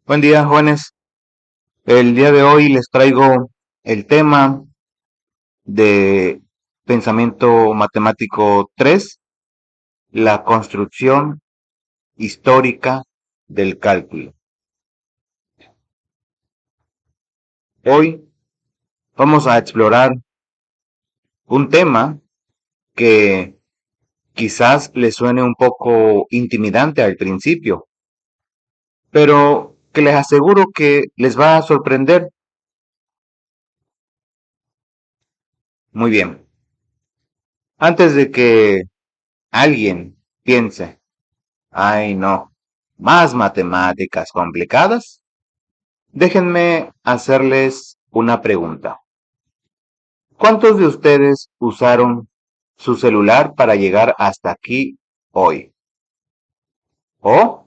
Buen día, jóvenes. El día de hoy les traigo el tema de pensamiento matemático 3, la construcción histórica del cálculo. Hoy vamos a explorar un tema que quizás les suene un poco intimidante al principio, pero que les aseguro que les va a sorprender. Muy bien. Antes de que alguien piense, ay no, más matemáticas complicadas, déjenme hacerles una pregunta. ¿Cuántos de ustedes usaron su celular para llegar hasta aquí hoy? ¿O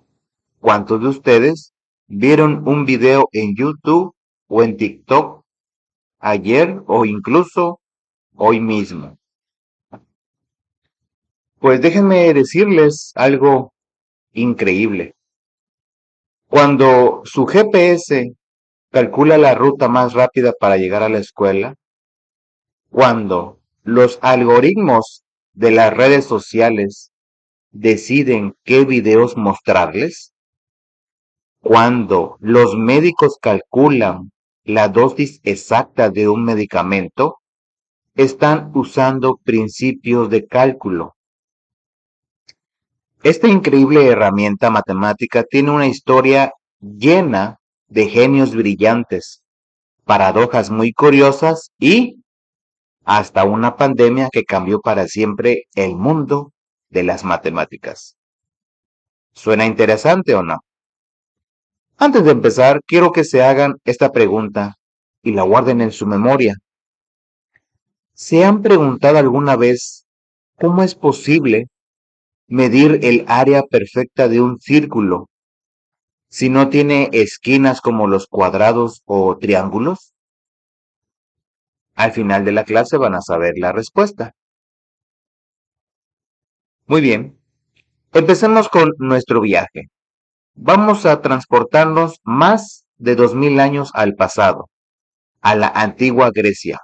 cuántos de ustedes vieron un video en YouTube o en TikTok ayer o incluso hoy mismo? Pues déjenme decirles algo increíble. Cuando su GPS calcula la ruta más rápida para llegar a la escuela, cuando los algoritmos de las redes sociales deciden qué videos mostrarles, cuando los médicos calculan la dosis exacta de un medicamento, están usando principios de cálculo. Esta increíble herramienta matemática tiene una historia llena de genios brillantes, paradojas muy curiosas y hasta una pandemia que cambió para siempre el mundo de las matemáticas. ¿Suena interesante o no? Antes de empezar, quiero que se hagan esta pregunta y la guarden en su memoria. ¿Se han preguntado alguna vez cómo es posible medir el área perfecta de un círculo si no tiene esquinas como los cuadrados o triángulos? Al final de la clase van a saber la respuesta. Muy bien, empecemos con nuestro viaje. Vamos a transportarnos más de 2000 años al pasado, a la antigua Grecia,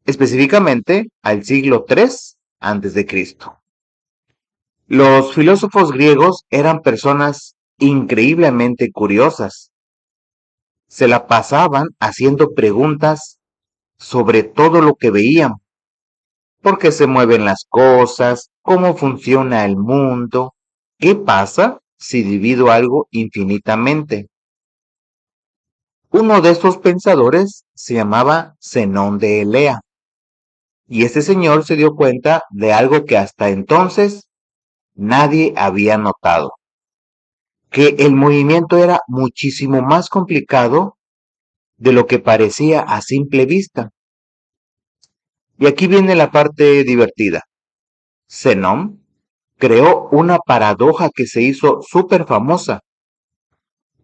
específicamente al siglo III antes de Cristo. Los filósofos griegos eran personas increíblemente curiosas. Se la pasaban haciendo preguntas sobre todo lo que veían. ¿Por qué se mueven las cosas? ¿Cómo funciona el mundo? ¿Qué pasa si divido algo infinitamente? Uno de estos pensadores se llamaba Zenón de Elea, y este señor se dio cuenta de algo que hasta entonces nadie había notado, que el movimiento era muchísimo más complicado de lo que parecía a simple vista. Y aquí viene la parte divertida. Zenón creó una paradoja que se hizo súper famosa.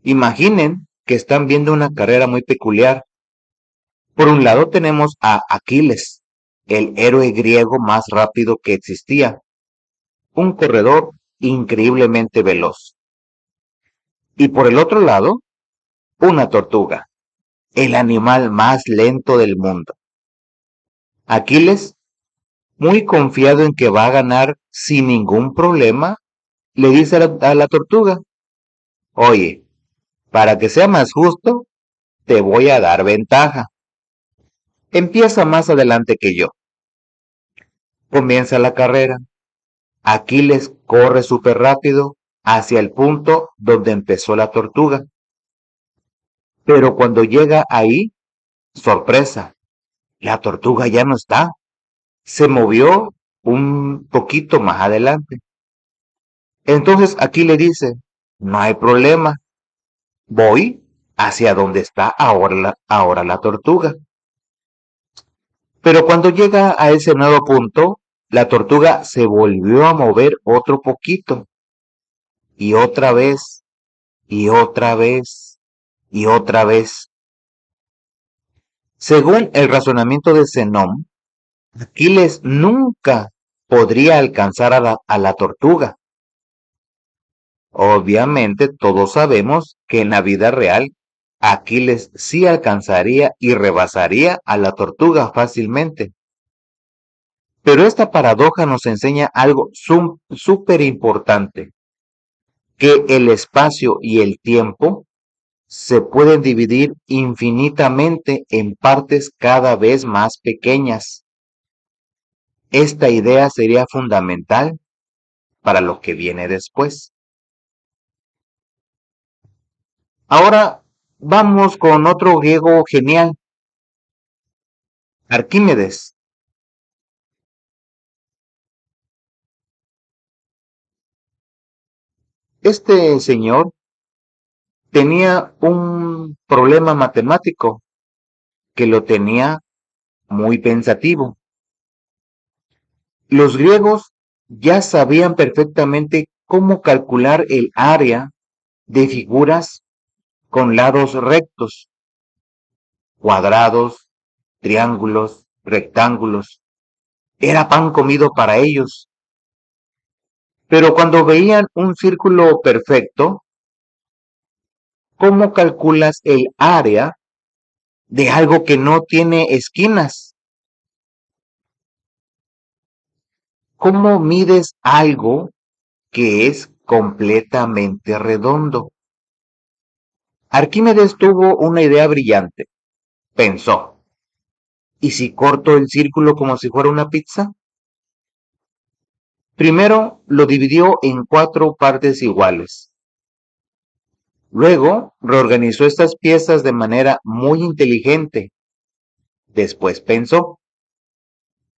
Imaginen que están viendo una carrera muy peculiar. Por un lado tenemos a Aquiles, el héroe griego más rápido que existía, un corredor increíblemente veloz. Y por el otro lado, una tortuga, el animal más lento del mundo. Aquiles, muy confiado en que va a ganar sin ningún problema, le dice a la tortuga, oye, para que sea más justo, te voy a dar ventaja. Empieza más adelante que yo. Comienza la carrera. Aquiles corre súper rápido hacia el punto donde empezó la tortuga. Pero cuando llega ahí, sorpresa, la tortuga ya no está. Se movió un poquito más adelante. Entonces aquí le dice, no hay problema, voy hacia donde está ahora la tortuga. Pero cuando llega a ese nuevo punto, la tortuga se volvió a mover otro poquito. Y otra vez, y otra vez, y otra vez. Según el razonamiento de Zenón, Aquiles nunca podría alcanzar a la tortuga. Obviamente todos sabemos que en la vida real Aquiles sí alcanzaría y rebasaría a la tortuga fácilmente. Pero esta paradoja nos enseña algo súper importante, que el espacio y el tiempo se pueden dividir infinitamente en partes cada vez más pequeñas. Esta idea sería fundamental para lo que viene después. Ahora vamos con otro griego genial, Arquímedes. Este señor tenía un problema matemático que lo tenía muy pensativo. Los griegos ya sabían perfectamente cómo calcular el área de figuras con lados rectos, cuadrados, triángulos, rectángulos. Era pan comido para ellos. Pero cuando veían un círculo perfecto, ¿cómo calculas el área de algo que no tiene esquinas? ¿Cómo mides algo que es completamente redondo? Arquímedes tuvo una idea brillante. Pensó, ¿y si corto el círculo como si fuera una pizza? Primero lo dividió en 4 partes iguales. Luego reorganizó estas piezas de manera muy inteligente. Después pensó,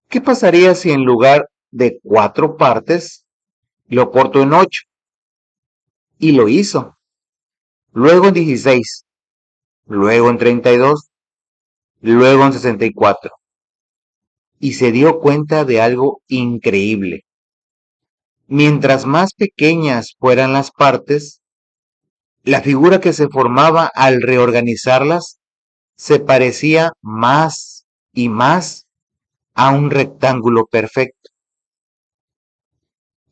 ¿qué pasaría si en lugar de 4 partes lo corto en 8? Y lo hizo. Luego en 16, luego en 32, luego en 64. Y se dio cuenta de algo increíble. Mientras más pequeñas fueran las partes, la figura que se formaba al reorganizarlas se parecía más y más a un rectángulo perfecto.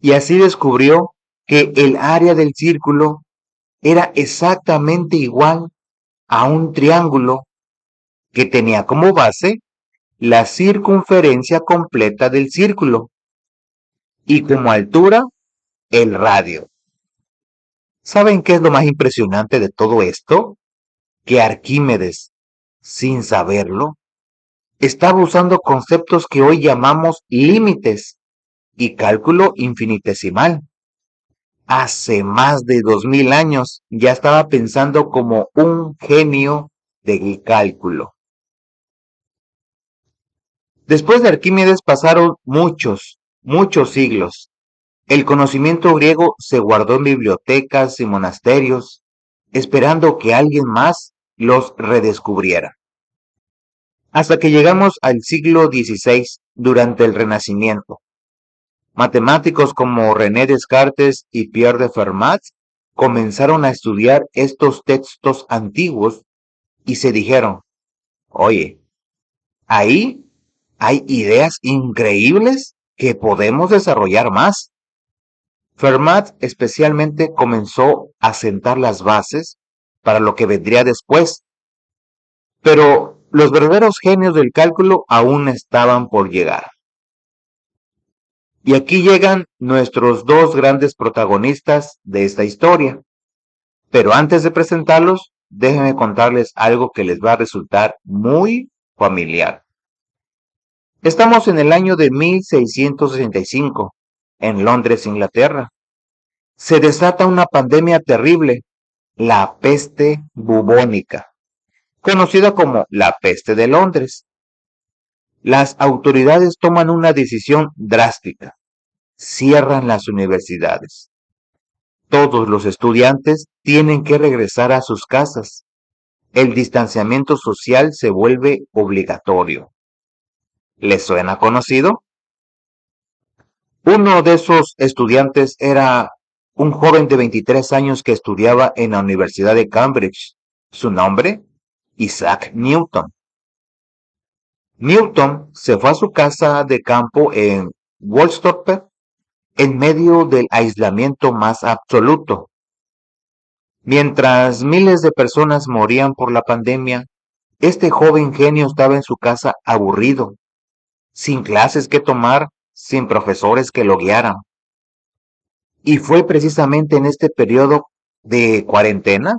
Y así descubrió que el área del círculo era exactamente igual a un triángulo que tenía como base la circunferencia completa del círculo y como altura el radio. ¿Saben qué es lo más impresionante de todo esto? Que Arquímedes, sin saberlo, estaba usando conceptos que hoy llamamos límites y cálculo infinitesimal. Hace más de 2000 años ya estaba pensando como un genio del cálculo. Después de Arquímedes pasaron muchos siglos. El conocimiento griego se guardó en bibliotecas y monasterios, esperando que alguien más los redescubriera. Hasta que llegamos al siglo XVI, durante el Renacimiento. Matemáticos como René Descartes y Pierre de Fermat comenzaron a estudiar estos textos antiguos y se dijeron, oye, ahí hay ideas increíbles que podemos desarrollar más. Fermat especialmente comenzó a sentar las bases para lo que vendría después, pero los verdaderos genios del cálculo aún estaban por llegar. Y aquí llegan nuestros 2 grandes protagonistas de esta historia. Pero antes de presentarlos, déjenme contarles algo que les va a resultar muy familiar. Estamos en el año de 1665, en Londres, Inglaterra. Se desata una pandemia terrible, la peste bubónica, conocida como la peste de Londres. Las autoridades toman una decisión drástica. Cierran las universidades. Todos los estudiantes tienen que regresar a sus casas. El distanciamiento social se vuelve obligatorio. ¿Les suena conocido? Uno de esos estudiantes era un joven de 23 años que estudiaba en la Universidad de Cambridge. Su nombre, Isaac Newton. Newton se fue a su casa de campo en Woolsthorpe en medio del aislamiento más absoluto. Mientras miles de personas morían por la pandemia, este joven genio estaba en su casa aburrido, sin clases que tomar, sin profesores que lo guiaran. Y fue precisamente en este periodo de cuarentena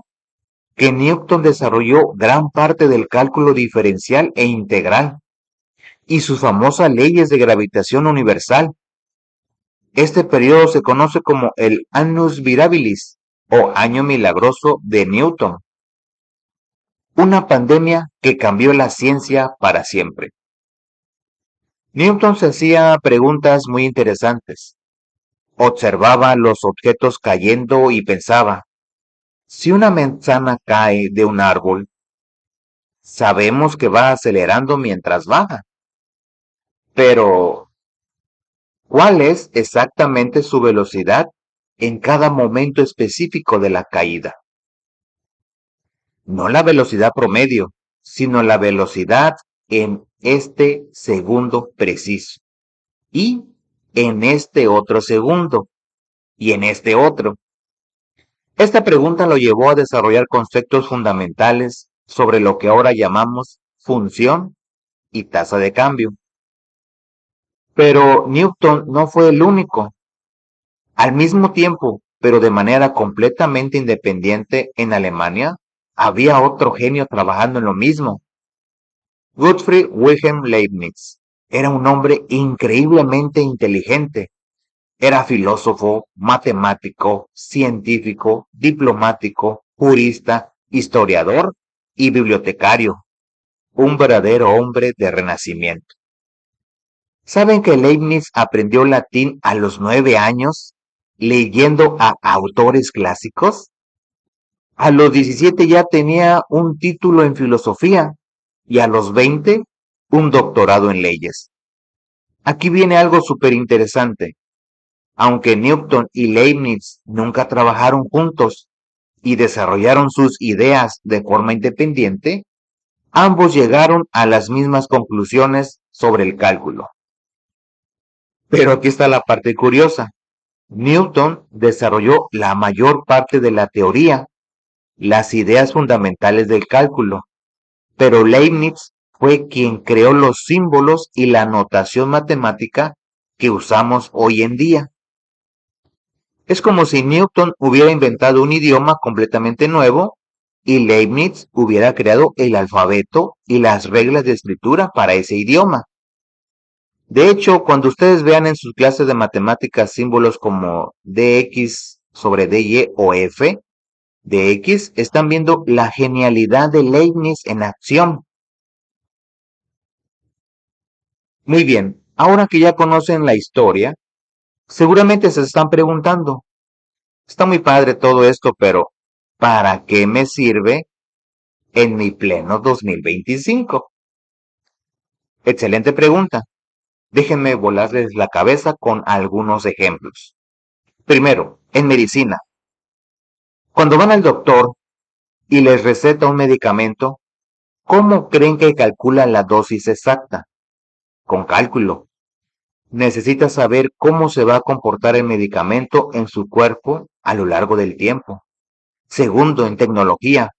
que Newton desarrolló gran parte del cálculo diferencial e integral y sus famosas leyes de gravitación universal. Este periodo se conoce como el Annus Mirabilis o Año Milagroso de Newton, una pandemia que cambió la ciencia para siempre. Newton se hacía preguntas muy interesantes. Observaba los objetos cayendo y pensaba, si una manzana cae de un árbol, sabemos que va acelerando mientras baja, pero ¿cuál es exactamente su velocidad en cada momento específico de la caída? No la velocidad promedio, sino la velocidad en este segundo preciso, y en este otro segundo, y en este otro. Esta pregunta lo llevó a desarrollar conceptos fundamentales sobre lo que ahora llamamos función y tasa de cambio. Pero Newton no fue el único. Al mismo tiempo, pero de manera completamente independiente en Alemania, había otro genio trabajando en lo mismo. Gottfried Wilhelm Leibniz era un hombre increíblemente inteligente. Era filósofo, matemático, científico, diplomático, jurista, historiador y bibliotecario. Un verdadero hombre de renacimiento. ¿Saben que Leibniz aprendió latín a los 9 años leyendo a autores clásicos? A los 17 ya tenía un título en filosofía y a los 20 un doctorado en leyes. Aquí viene algo súper interesante. Aunque Newton y Leibniz nunca trabajaron juntos y desarrollaron sus ideas de forma independiente, ambos llegaron a las mismas conclusiones sobre el cálculo. Pero aquí está la parte curiosa. Newton desarrolló la mayor parte de la teoría, las ideas fundamentales del cálculo, pero Leibniz fue quien creó los símbolos y la notación matemática que usamos hoy en día. Es como si Newton hubiera inventado un idioma completamente nuevo y Leibniz hubiera creado el alfabeto y las reglas de escritura para ese idioma. De hecho, cuando ustedes vean en sus clases de matemáticas símbolos como dx sobre dy o f de x, están viendo la genialidad de Leibniz en acción. Muy bien, ahora que ya conocen la historia, seguramente se están preguntando, está muy padre todo esto, pero ¿para qué me sirve en mi pleno 2025? Excelente pregunta. Déjenme volarles la cabeza con algunos ejemplos. Primero, en medicina. Cuando van al doctor y les receta un medicamento, ¿cómo creen que calcula la dosis exacta? Con cálculo. Necesita saber cómo se va a comportar el medicamento en su cuerpo a lo largo del tiempo. Segundo, en tecnología.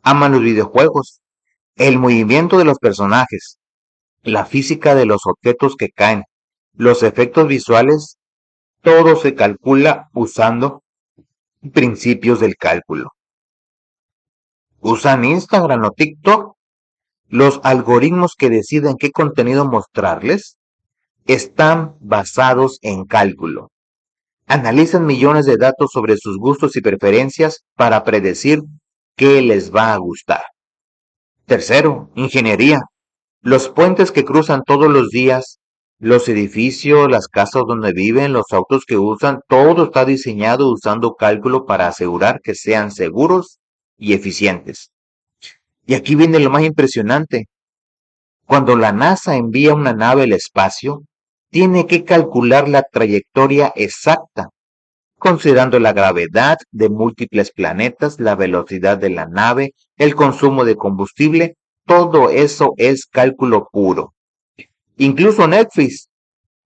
Aman los videojuegos. El movimiento de los personajes, la física de los objetos que caen, los efectos visuales, todo se calcula usando principios del cálculo. ¿Usan Instagram o TikTok? Los algoritmos que deciden qué contenido mostrarles están basados en cálculo. Analizan millones de datos sobre sus gustos y preferencias para predecir qué les va a gustar. Tercero, ingeniería. Los puentes que cruzan todos los días, los edificios, las casas donde viven, los autos que usan, todo está diseñado usando cálculo para asegurar que sean seguros y eficientes. Y aquí viene lo más impresionante. Cuando la NASA envía una nave al espacio, tiene que calcular la trayectoria exacta, considerando la gravedad de múltiples planetas, la velocidad de la nave, el consumo de combustible, todo eso es cálculo puro. Incluso Netflix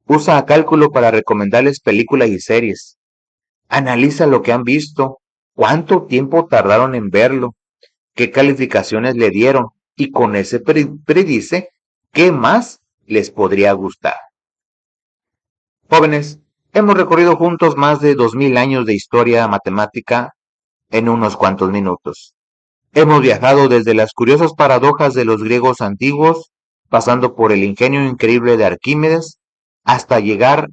usa cálculo para recomendarles películas y series. Analiza lo que han visto cuánto tiempo tardaron en verlo, qué calificaciones le dieron y con ese predice qué más les podría gustar. Jóvenes, hemos recorrido juntos más de 2000 años de historia matemática en unos cuantos minutos. Hemos viajado desde las curiosas paradojas de los griegos antiguos, pasando por el ingenio increíble de Arquímedes, hasta llegar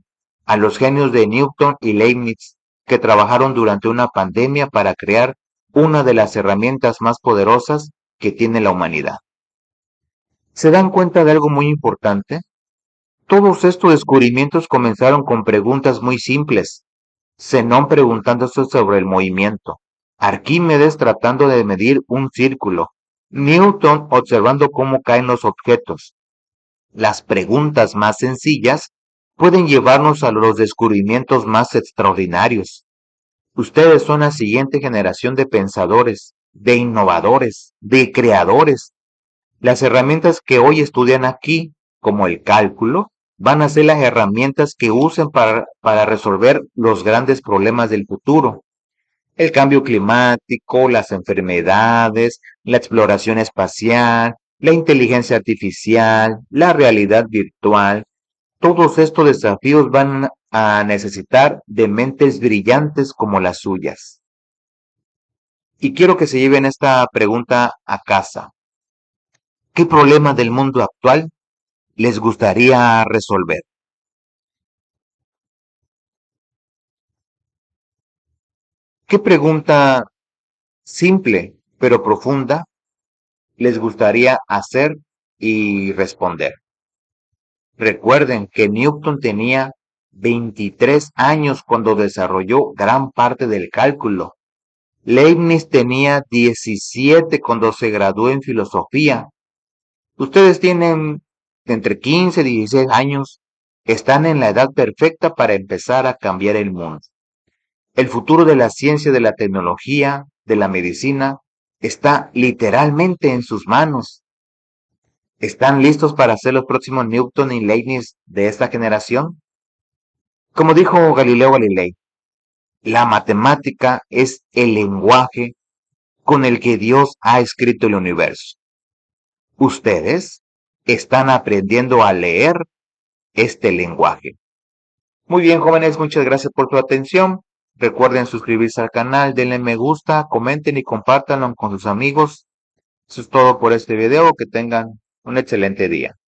a los genios de Newton y Leibniz, que trabajaron durante una pandemia para crear una de las herramientas más poderosas que tiene la humanidad. ¿Se dan cuenta de algo muy importante? Todos estos descubrimientos comenzaron con preguntas muy simples. Zenón preguntándose sobre el movimiento, Arquímedes tratando de medir un círculo, Newton observando cómo caen los objetos. Las preguntas más sencillas pueden llevarnos a los descubrimientos más extraordinarios. Ustedes son la siguiente generación de pensadores, de innovadores, de creadores. Las herramientas que hoy estudian aquí, como el cálculo, van a ser las herramientas que usen para resolver los grandes problemas del futuro. El cambio climático, las enfermedades, la exploración espacial, la inteligencia artificial, la realidad virtual. Todos estos desafíos van a necesitar de mentes brillantes como las suyas. Y quiero que se lleven esta pregunta a casa. ¿Qué problema del mundo actual les gustaría resolver? ¿Qué pregunta simple pero profunda les gustaría hacer y responder? Recuerden que Newton tenía 23 años cuando desarrolló gran parte del cálculo. Leibniz tenía 17 cuando se graduó en filosofía. Ustedes tienen entre 15 y 16 años. Están en la edad perfecta para empezar a cambiar el mundo. El futuro de la ciencia, de la tecnología, de la medicina, está literalmente en sus manos. ¿Están listos para ser los próximos Newton y Leibniz de esta generación? Como dijo Galileo Galilei, la matemática es el lenguaje con el que Dios ha escrito el universo. Ustedes están aprendiendo a leer este lenguaje. Muy bien, jóvenes, muchas gracias por su atención. Recuerden suscribirse al canal, denle me gusta, comenten y compártanlo con sus amigos. Eso es todo por este video. Que tengan un excelente día.